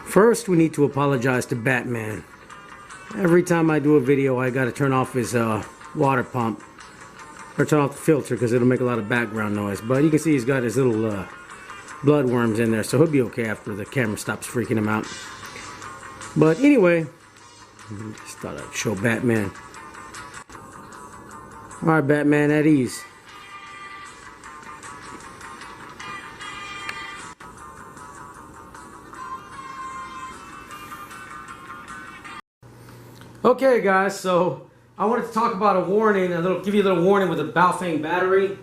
First, we need to apologize to Batman. Every time I do a video, I gotta turn off his water pump. Or turn off the filter because it'll make a lot of background noise. But you can see he's got his little bloodworms in there, so he'll be okay after the camera stops freaking him out. But anyway, just thought I'd show Batman. Alright, Batman, at ease. Okay guys, so I wanted to talk about a warning, give you a little warning with the Baofeng battery.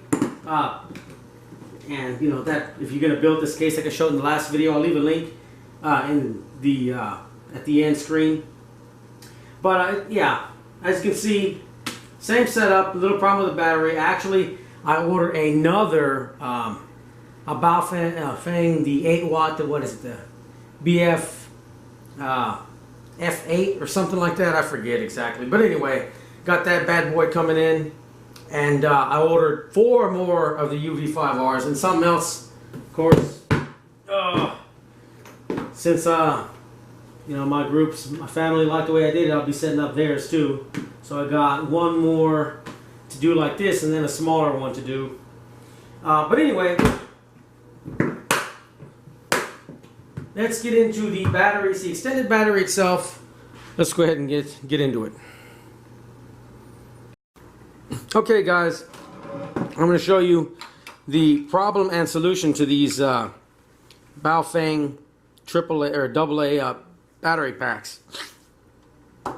And you know that if you're gonna build this case like I showed in the last video, I'll leave a link in the at the end screen. But yeah, as you can see, same setup, a little problem with the battery. Actually, I ordered another a Baofeng, the 8 watt, what is it, the BF F8 or something like that. I forget exactly, but anyway, got that bad boy coming in. And I ordered 4 more of the UV-5Rs and something else, of course. Since you know, my family liked the way I did it, I'll be setting up theirs too. So I got 1 more to do like this, and then a smaller one to do. But anyway, let's get into the batteries, the extended battery itself. Let's go ahead and get into it. Okay guys, I'm going to show you the problem and solution to these Baofeng AAA or AA battery packs.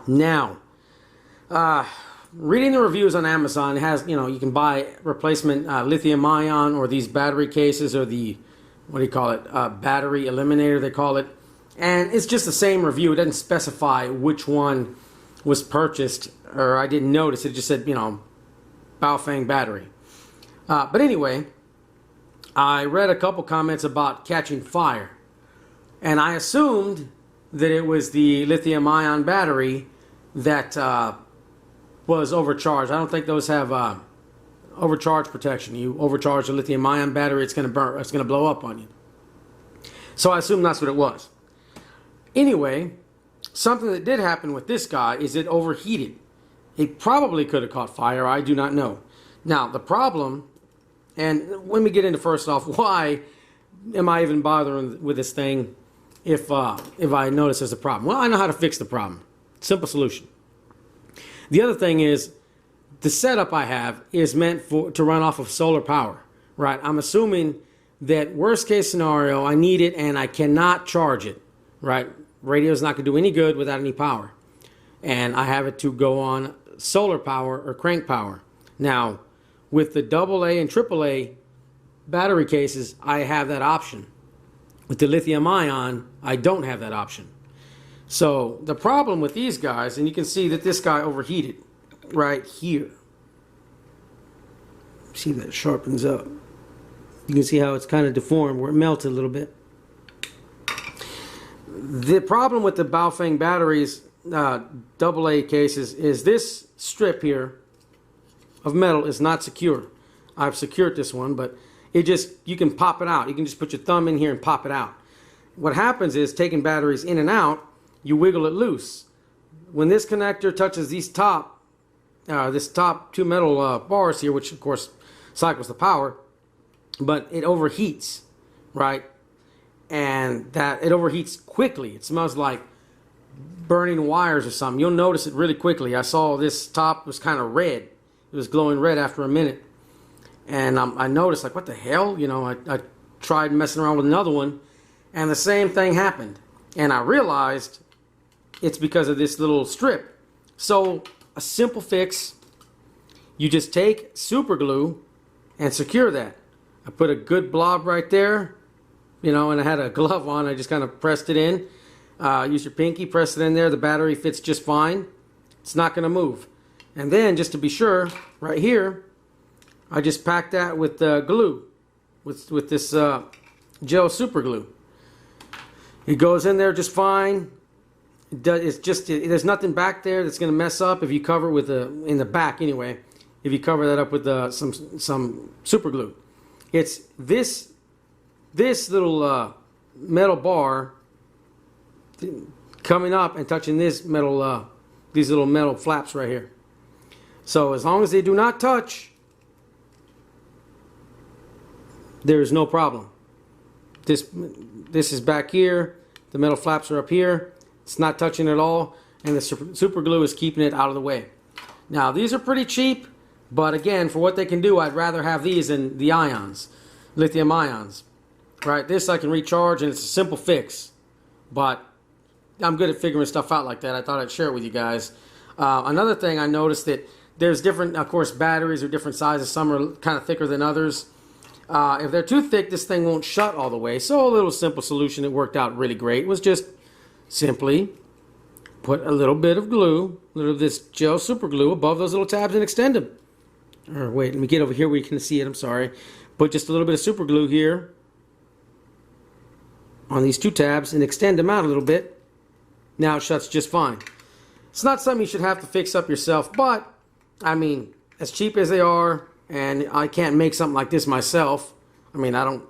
Now, reading the reviews on Amazon, it has, you know, you can buy replacement lithium ion or these battery cases, or the, what do you call it, battery eliminator they call it, and it's just the same review. It doesn't specify which one was purchased, or I didn't notice. It just said, you know, Baofeng battery. But anyway, I read a couple comments about catching fire, and I assumed that it was the lithium ion battery that was overcharged. I don't think those have overcharge protection. You overcharge the lithium ion battery, it's going to burn, it's going to blow up on you. So I assumed that's what it was. Anyway, something that did happen with this guy is it overheated. It probably could have caught fire. I do not know. Now, the problem, and let me get into first off, why am I even bothering with this thing if I notice there's a problem? Well, I know how to fix the problem. Simple solution. The other thing is, the setup I have is meant to run off of solar power, right? I'm assuming that worst case scenario, I need it and I cannot charge it, right? Radio's not going to do any good without any power. And I have it to go on solar power or crank power. Now, with the AA and AAA battery cases, I have that option. With the lithium ion, I don't have that option. So the problem with these guys, and you can see that this guy overheated right here. See, that sharpens up. You can see how it's kind of deformed where it melted a little bit. The problem with the Baofeng batteries AA cases is this strip here of metal is not secure. I've secured this one, but it just, you can pop it out. You can just put your thumb in here and pop it out. What happens is, taking batteries in and out, you wiggle it loose. When this connector touches these top 2 metal bars here, which of course cycles the power, but it overheats, right? And that it overheats quickly. It smells like burning wires or something. You'll notice it really quickly. I saw this top was kind of red. It was glowing red after a minute. And I noticed, like, what the hell? You know, I tried messing around with another one, and the same thing happened. And I realized it's because of this little strip. So a simple fix, you just take super glue and secure that. I put a good blob right there, you know, and I had a glove on. I just kind of pressed it in. Use your pinky, press it in there. The battery fits just fine. It's not going to move. And then, just to be sure, right here, I just packed that with glue, with this gel super glue. It goes in there just fine. There's nothing back there that's going to mess up if you cover it with in the back anyway. If you cover that up with some super glue, it's this little metal bar coming up and touching this metal, these little metal flaps right here. So as long as they do not touch, there is no problem. This is back here. The metal flaps are up here. It's not touching at all, and the super glue is keeping it out of the way. Now these are pretty cheap, but again, for what they can do, I'd rather have these than the ions, lithium ions. Right? This I can recharge, and it's a simple fix. But I'm good at figuring stuff out like that. I thought I'd share it with you guys. Another thing I noticed that there's different, of course, batteries are different sizes. Some are kind of thicker than others. If they're too thick, this thing won't shut all the way. So a little simple solution that worked out really great was just simply put a little bit of glue, a little of this gel super glue above those little tabs and extend them. Or wait, let me get over here where you can see it. I'm sorry. Put just a little bit of super glue here on these two tabs and extend them out a little bit. Now it shuts just fine. It's not something you should have to fix up yourself, but I mean, as cheap as they are, and I can't make something like this myself. I mean, I don't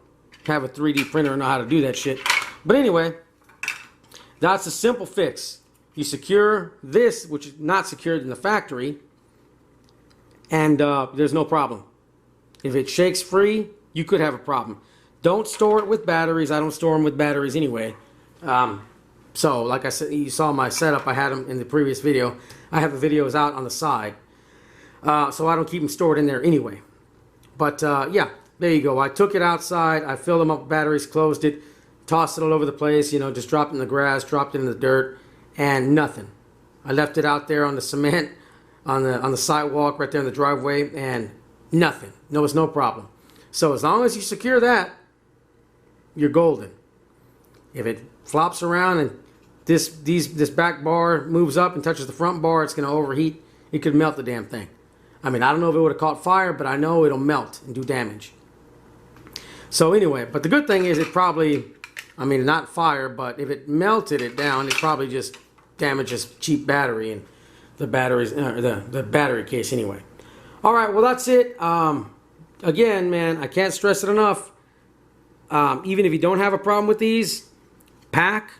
have a 3D printer and know how to do that shit. But anyway, that's a simple fix. You secure this, which is not secured in the factory, and there's no problem. If it shakes free, you could have a problem. Don't store it with batteries. I don't store them with batteries anyway. So, like I said, you saw my setup. I had them in the previous video. I have the videos out on the side. So I don't keep them stored in there anyway. But yeah, there you go. I took it outside. I filled them up with batteries, closed it, tossed it all over the place. You know, just dropped it in the grass, dropped it in the dirt, and nothing. I left it out there on the cement, on the sidewalk, right there in the driveway, and nothing. No, it's no problem. So as long as you secure that, you're golden. If it flops around and this back bar moves up and touches the front bar, it's going to overheat. It could melt the damn thing. I mean, I don't know if it would have caught fire, but I know it'll melt and do damage. So anyway, but the good thing is it probably, I mean, not fire, but if it melted it down, it probably just damages cheap battery and the batteries, the battery case anyway. All right, well that's it. Again, man, I can't stress it enough. Even if you don't have a problem with these, pack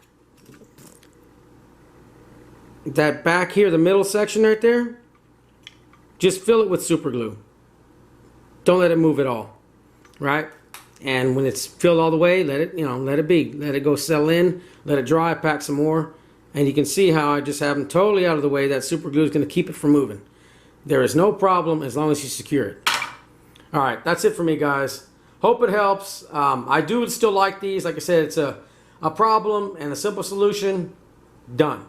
that back here, the middle section right there, just fill it with super glue. Don't let it move at all, right? And when it's filled all the way, let it, let it be. Let it go settle in, let it dry, pack some more. And you can see how I just have them totally out of the way. That super glue is going to keep it from moving. There is no problem as long as you secure it. All right, that's it for me, guys. Hope it helps. I do still like these. Like I said, it's a problem and a simple solution. Done.